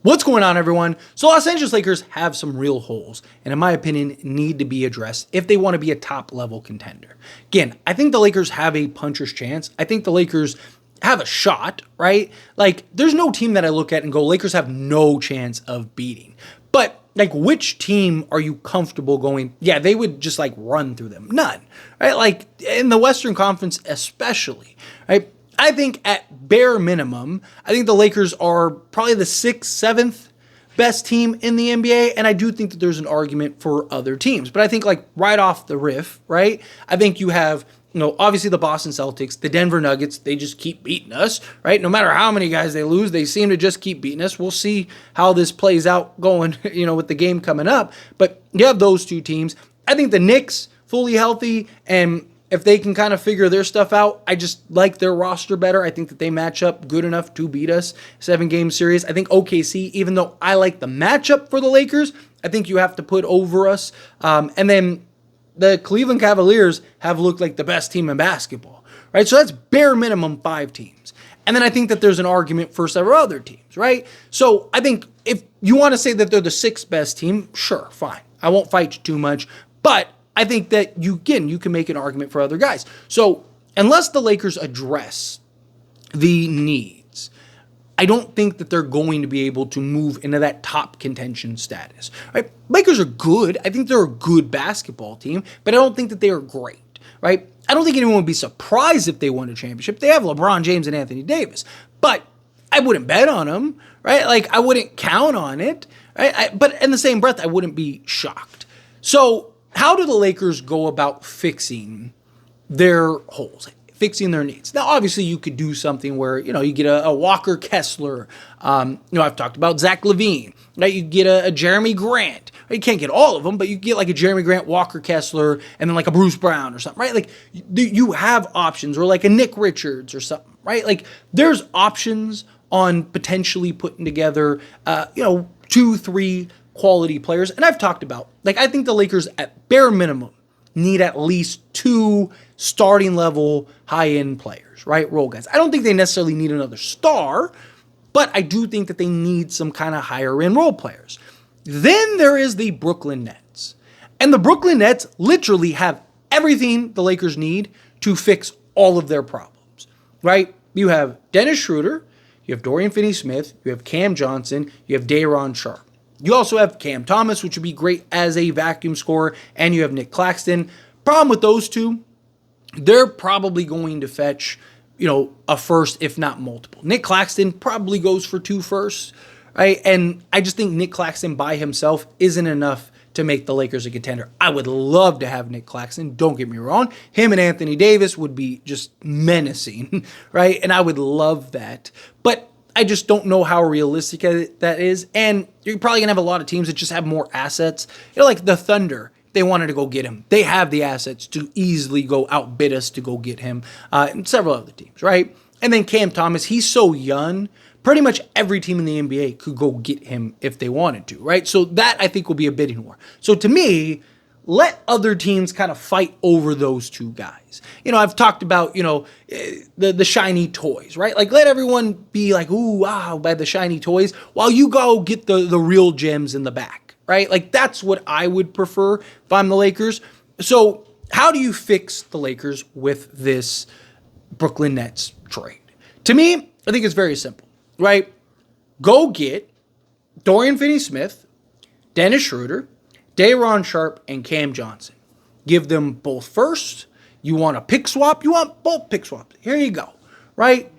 What's going on, everyone? So Los Angeles Lakers have some real holes, and in my opinion, need to be addressed if they want to be a top-level contender. Again, I think the Lakers have a puncher's chance. I think the Lakers have a shot, right? Like, there's no team that I look at and go, Lakers have no chance of beating. But, like, which team are you comfortable going, yeah, they would just, like, run through them? None, right? Like, in the Western Conference especially, right? I think at bare minimum, I think the Lakers are probably the 6th, 7th best team in the NBA, and I do think that there's an argument for other teams. But I think, like, right off the riff, right, I think you have, obviously the Boston Celtics, the Denver Nuggets, they just keep beating us, right? No matter how many guys they lose, they seem to just keep beating us. We'll see how this plays out going, with the game coming up. But you have those two teams. I think the Knicks, fully healthy, and if they can kind of figure their stuff out, I just like their roster better. I think that they match up good enough to beat us 7-game series. I think OKC, even though I like the matchup for the Lakers, I think you have to put over us. And then the Cleveland Cavaliers have looked like the best team in basketball, right? So that's bare minimum 5 teams. And then I think that there's an argument for several other teams, right? So I think if you want to say that they're the 6th best team, sure, fine. I won't fight you too much. But I think that you can make an argument for other guys. So unless the Lakers address the needs, I don't think that they're going to be able to move into that top contention status. Right? Lakers are good. I think they're a good basketball team, but I don't think that they are great. Right? I don't think anyone would be surprised if they won a championship. They have LeBron James and Anthony Davis, but I wouldn't bet on them. Right? Like, I wouldn't count on it. Right? But in the same breath, I wouldn't be shocked. So how do the Lakers go about fixing their holes, fixing their needs? Now, obviously, you could do something where, you get a Walker Kessler. I've talked about Zach LaVine. Right? You get a Jeremy Grant. You can't get all of them, but you get like a Jeremy Grant, Walker Kessler, and then like a Bruce Brown or something, right? Like, you have options, or like a Nick Richards or something, right? Like, there's options on potentially putting together, 2, 3 quality players. And I've talked about, like, I think the Lakers at bare minimum need at least 2 starting level high-end players, right? Role guys. I don't think they necessarily need another star, but I do think that they need some kind of higher end role players. Then there is the Brooklyn Nets. And the Brooklyn Nets literally have everything the Lakers need to fix all of their problems, right? You have Dennis Schroeder, you have Dorian Finney-Smith, you have Cam Johnson, you have Day'Ron Sharpe. You also have Cam Thomas, which would be great as a vacuum scorer, and you have Nick Claxton. Problem with those two, they're probably going to fetch, a first, if not multiple. Nick Claxton probably goes for 2 firsts, right? And I just think Nick Claxton by himself isn't enough to make the Lakers a contender. I would love to have Nick Claxton, don't get me wrong. Him and Anthony Davis would be just menacing, right? And I would love that. But I just don't know how realistic that is. And you're probably going to have a lot of teams that just have more assets. Like the Thunder, they wanted to go get him. They have the assets to easily go outbid us to go get him. And several other teams, right? And then Cam Thomas, he's so young. Pretty much every team in the NBA could go get him if they wanted to, right? So that, I think, will be a bidding war. So to me, let other teams kind of fight over those 2 guys. I've talked about, the shiny toys, right? Like, let everyone be like, ooh, wow, by the shiny toys, while you go get the real gems in the back, right? Like, that's what I would prefer if I'm the Lakers. So how do you fix the Lakers with this Brooklyn Nets trade? To me, I think it's very simple, right? Go get Dorian Finney-Smith, Dennis Schroeder, Day'Ron Sharpe, and Cam Johnson. Give them both first. You want a pick swap? You want both pick swaps. Here you go, right?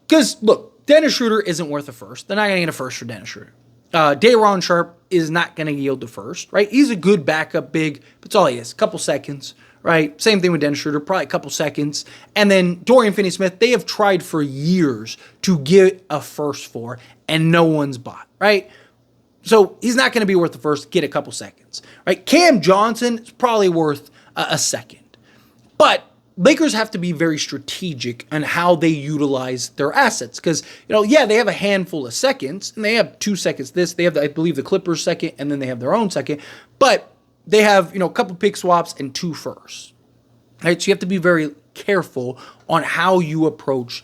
Because, look, Dennis Schroeder isn't worth a first. They're not going to get a first for Dennis Schroeder. Day'Ron Sharpe is not going to yield the first, right? He's a good backup big, but that's all he is. A couple seconds, right? Same thing with Dennis Schroeder, probably a couple seconds. And then Dorian Finney-Smith, they have tried for years to get a first for, and no one's bought, right? So he's not going to be worth the first, get a couple seconds, right? Cam Johnson is probably worth a second. But Lakers have to be very strategic on how they utilize their assets because, they have a handful of seconds, and they have 2 seconds this. They have, I believe, the Clippers second, and then they have their own second. But they have, a couple pick swaps and 2 firsts, right? So you have to be very careful on how you approach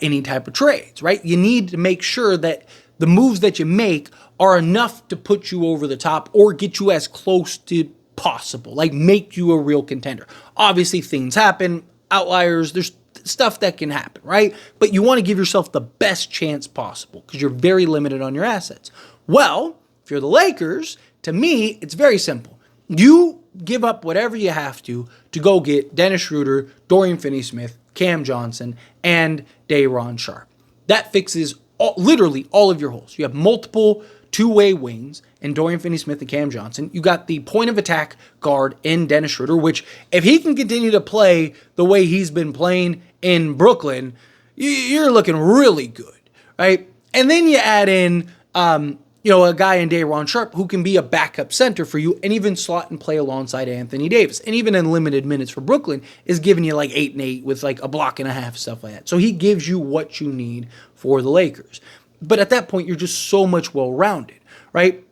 any type of trades, right? You need to make sure that the moves that you make are enough to put you over the top or get you as close to possible, like make you a real contender. Obviously, things happen, outliers, there's stuff that can happen, right? But you want to give yourself the best chance possible because you're very limited on your assets. Well, if you're the Lakers, to me, it's very simple. You give up whatever you have to go get Dennis Schroeder, Dorian Finney-Smith, Cam Johnson, and Day'Ron Sharpe. That fixes literally all of your holes. You have multiple two-way wings in Dorian Finney-Smith and Cam Johnson. You got the point of attack guard in Dennis Schroeder, which if he can continue to play the way he's been playing in Brooklyn, you're looking really good, right? And then you add in, a guy in Day'Ron Sharpe who can be a backup center for you and even slot and play alongside Anthony Davis. And even in limited minutes for Brooklyn is giving you like 8 and 8 with like a block and a half, stuff like that. So he gives you what you need for the Lakers. But at that point, you're just so much well-rounded, right?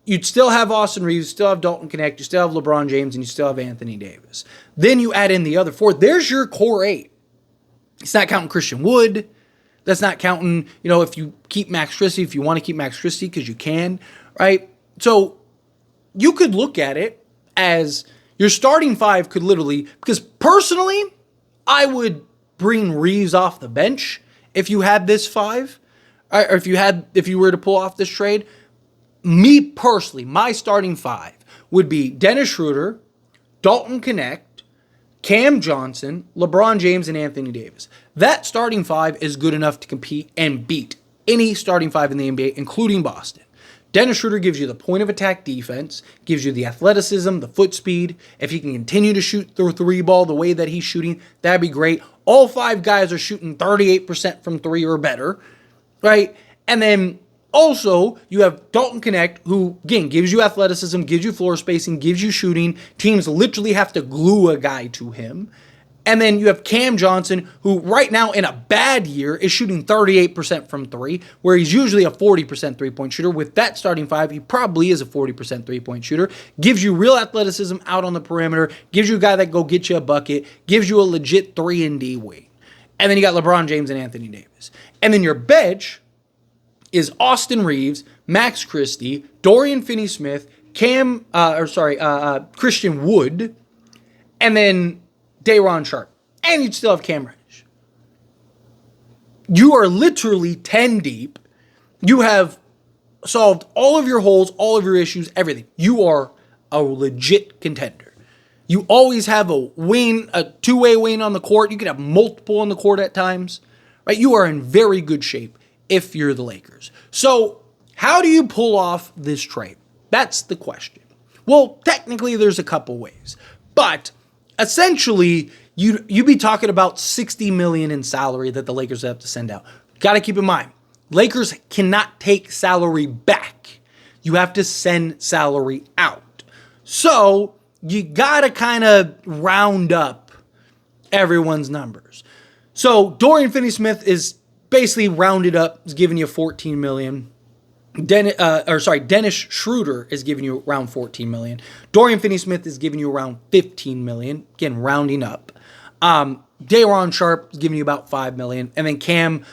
You'd still have Austin Reeves, you still have Dalton Connect, you still have LeBron James, and you still have Anthony Davis. Then you add in the other 4. There's your core 8. It's not counting Christian Wood. That's not counting, if you keep Max Christie, if you want to keep Max Christie, because you can, right? So you could look at it as your starting 5 could literally, because personally, I would bring Reeves off the bench if you had this 5, or if you were to pull off this trade. Me personally, my starting 5 would be Dennis Schroeder, Dalton Connect, Cam Johnson, LeBron James, and Anthony Davis. That starting 5 is good enough to compete and beat any starting 5 in the NBA, including Boston. Dennis Schroeder gives you the point of attack defense, gives you the athleticism, the foot speed. If he can continue to shoot the 3 ball the way that he's shooting, that'd be great. All 5 guys are shooting 38% from 3 or better, right? And then also, you have Dalton Connect, who, again, gives you athleticism, gives you floor spacing, gives you shooting. Teams literally have to glue a guy to him. And then you have Cam Johnson, who right now in a bad year is shooting 38% from 3, where he's usually a 40% three-point shooter. With that starting 5, he probably is a 40% three-point shooter. Gives you real athleticism out on the perimeter, gives you a guy that go get you a bucket, gives you a legit 3-and-D wing. And then you got LeBron James and Anthony Davis. And then your bench is Austin Reeves, Max Christie, Dorian Finney-Smith, Christian Wood, and then Day'Ron Sharpe. And you'd still have Cam Reddish. You are literally 10 deep. You have solved all of your holes, all of your issues, everything. You are a legit contender. You always have a wing, a two-way wing on the court. You can have multiple on the court at times, right? You are in very good shape if you're the Lakers. So how do you pull off this trade? That's the question. Well, technically there's a couple ways, but essentially you'd be talking about $60 million in salary that the Lakers have to send out. Got to keep in mind, Lakers cannot take salary back. You have to send salary out. So you got to kind of round up everyone's numbers. So Dorian Finney-Smith is basically rounded up, is giving you $14 million. Dennis Schroeder is giving you around $14 million. Dorian Finney-Smith is giving you around $15 million. Again, rounding up. Day'Ron Sharpe is giving you about $5 million. And then Cam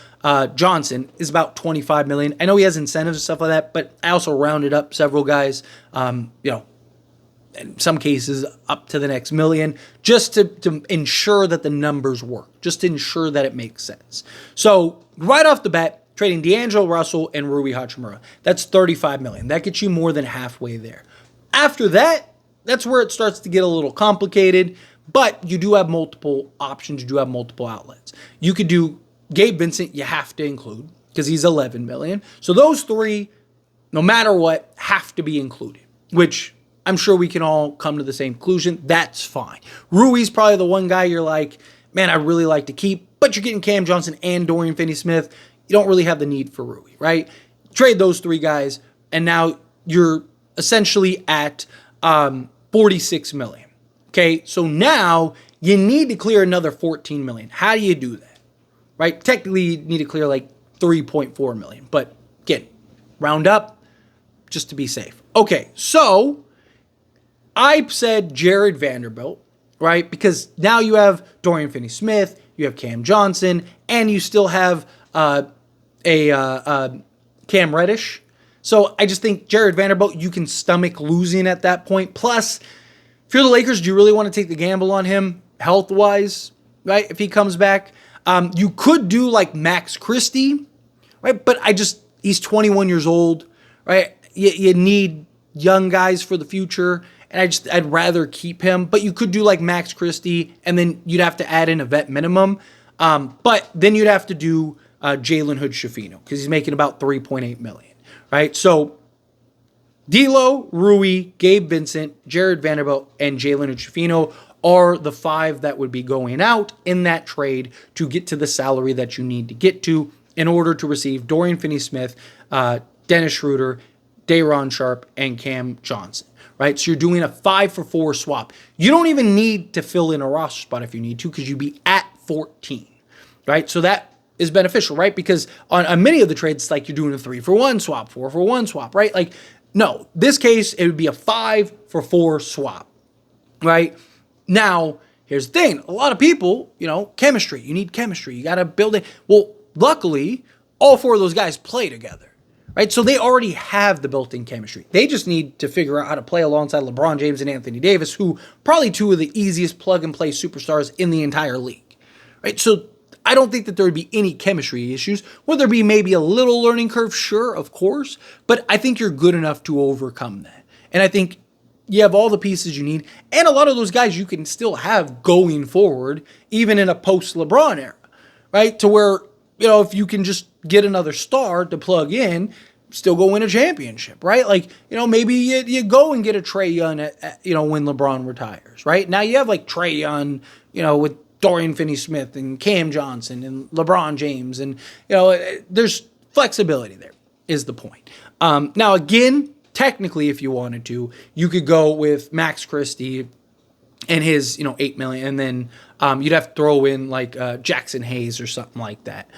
Johnson is about $25 million. I know he has incentives and stuff like that, but I also rounded up several guys, in some cases up to the next million, just to ensure that the numbers work, just to ensure that it makes sense. So right off the bat, trading D'Angelo Russell and Rui Hachimura, that's $35 million. That gets you more than halfway there. After that, that's where it starts to get a little complicated, but you do have multiple options. You do have multiple outlets. You could do Gabe Vincent, you have to include, because he's $11 million. So those 3, no matter what, have to be included, which I'm sure we can all come to the same conclusion. That's fine. Rui's probably the one guy you're like, man, I really like to keep, but you're getting Cam Johnson and Dorian Finney-Smith. You don't really have the need for Rui, right? Trade those 3 guys, and now you're essentially at $46 million. Okay, so now you need to clear another $14 million. How do you do that? Right? Technically, you need to clear like $3.4 million, but again, round up just to be safe. Okay, so I said Jared Vanderbilt, right? Because now you have Dorian Finney-Smith, you have Cam Johnson, and you still have Cam Cam Reddish. So I just think Jared Vanderbilt, you can stomach losing at that point. Plus, if you're the Lakers, do you really want to take the gamble on him health-wise, right? If he comes back, you could do like Max Christie, right? But he's 21 years old, right? You need young guys for the future, and I'd rather keep him. But you could do like Max Christie, and then you'd have to add in a vet minimum. But then you'd have to do Jalen Hood-Schifino because he's making about $3.8 million, right? So D'Lo, Rui, Gabe Vincent, Jared Vanderbilt, and Jalen Hood-Schifino are the 5 that would be going out in that trade to get to the salary that you need to get to in order to receive Dorian Finney-Smith, Dennis Schroeder, Day'Ron Sharpe, and Cam Johnson, right? So you're doing a 5-for-4 swap. You don't even need to fill in a roster spot if you need to because you'd be at 14, right? So that is beneficial, right? Because on many of the trades, it's like you're doing a 3-for-1 swap, 4-for-1 swap, right? Like, no, this case, it would be a 5-for-4 swap, right? Now, here's the thing. A lot of people, chemistry. You need chemistry. You got to build it. Well, luckily, all 4 of those guys play together, right? So they already have the built-in chemistry. They just need to figure out how to play alongside LeBron James and Anthony Davis, who probably 2 of the easiest plug-and-play superstars in the entire league, right? So I don't think that there would be any chemistry issues. Would there be maybe a little learning curve? Sure, of course. But I think you're good enough to overcome that. And I think you have all the pieces you need. And a lot of those guys you can still have going forward, even in a post-LeBron era, right? To where, if you can just get another star to plug in, still go win a championship, right? Like, maybe you go and get a Trae Young when LeBron retires, right? Now you have like Trae Young, with Dorian Finney-Smith and Cam Johnson and LeBron James. And, there's flexibility there is the point. Now, again, technically, if you wanted to, you could go with Max Christie and his, $8 million. And then you'd have to throw in like Jackson Hayes or something like that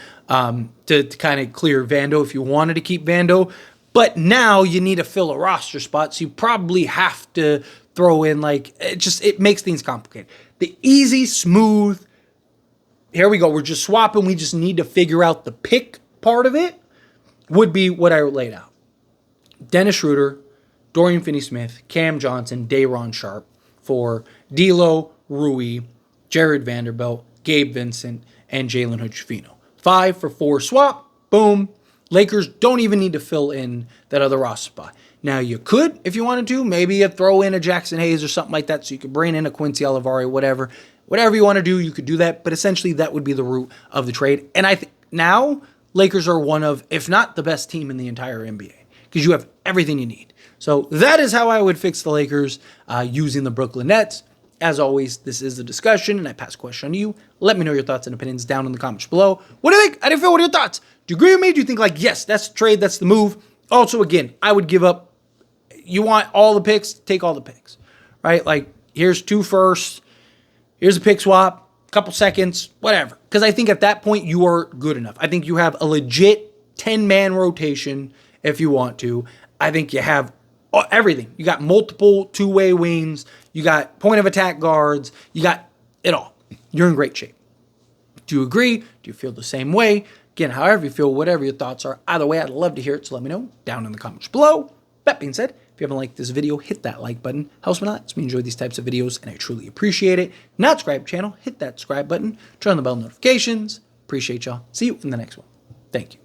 to kind of clear Vando if you wanted to keep Vando. But now you need to fill a roster spot. So you probably have to throw in it makes things complicated. The easy, smooth, here we go, we're just swapping, we just need to figure out the pick part of it, would be what I laid out. Dennis Schroeder, Dorian Finney-Smith, Cam Johnson, Day'Ron Sharpe for D'Lo, Rui, Jared Vanderbilt, Gabe Vincent, and Jalen Hood-Schifino. 5-for-4 swap, boom. Lakers don't even need to fill in that other roster spot. Now, you could, if you wanted to, maybe you throw in a Jackson Hayes or something like that so you could bring in a Quincy Olivari, whatever. Whatever you want to do, you could do that. But essentially, that would be the root of the trade. And I think now Lakers are one of, if not the best team in the entire NBA, because you have everything you need. So that is how I would fix the Lakers using the Brooklyn Nets. As always, this is the discussion, and I pass a question on to you. Let me know your thoughts and opinions down in the comments below. What do you think? How do you feel? What are your thoughts? Do you agree with me? Do you think, yes, that's the trade, that's the move? Also, again, I would give up. You want all the picks, take all the picks, right? Like, here's 2 firsts, here's a pick swap, couple seconds, whatever. Because I think at that point, you are good enough. I think you have a legit 10-man rotation if you want to. I think you have everything. You got multiple 2-way wings. You got point of attack guards. You got it all. You're in great shape. Do you agree? Do you feel the same way? Again, however you feel, whatever your thoughts are. Either way, I'd love to hear it, so let me know down in the comments below. That being said, if you haven't liked this video, hit that like button. Helps me a lot. Lets me enjoy these types of videos, and I truly appreciate it. Not subscribe to the channel, hit that subscribe button. Turn on the bell notifications. Appreciate y'all. See you in the next one. Thank you.